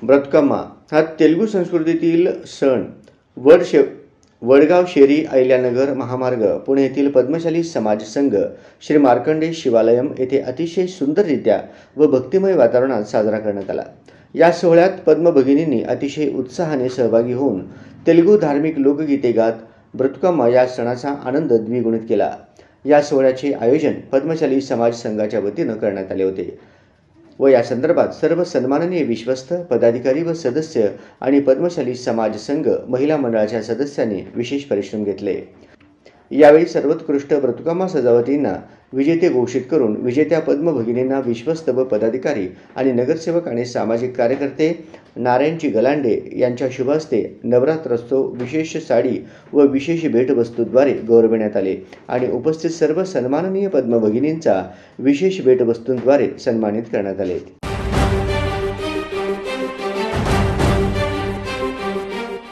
ब्रतकम्मा हा तेलुगू संस्कृतीतील सण वडगाव शेरी अहिल्यानगर महामार्ग पुणे येथील पद्मशाली समाज संघ श्री मार्कंडेय शिवालयम येथे अतिशय सुंदररित्या व भक्तिमय वातावरणात साजरा करण्यात आला। या सोहळ्यात पद्म भगिनींनी अतिशय उत्साहाने सहभागी होऊन तेलुगू धार्मिक लोकगीते गात ब्रतकम्मा या सणाचा आनंद द्विगुणित केला। या सोहळ्याचे आयोजन पद्मशाली समाज संघाच्या वतीने करण्यात आले होते व या संदर्भात सर्व सन्माननीय विश्वस्त पदाधिकारी व सदस्य आणि पद्मशाली समाज संघ महिला मंडळाच्या सदस्यांनी विशेष परिश्रम घेतले। यावेळी सर्वोत्कृष्ट ब्रतकम्मा सजावटींना विजेते घोषित करून विजेत्या पद्म भगिनींना विश्वस्त व पदाधिकारी आणि नगरसेवक आणि सामाजिक कार्यकर्ते नारायणजी गलांडे यांच्या शुभ हस्ते नवरात्रोत्सव विशेष साडी व विशेष भेटवस्तूद्वारे गौरविण्यात आले आणि उपस्थित सर्व सन्माननीय पद्म भगिनींचा विशेष भेटवस्तूंद्वारे सन्मानित करण्यात आले।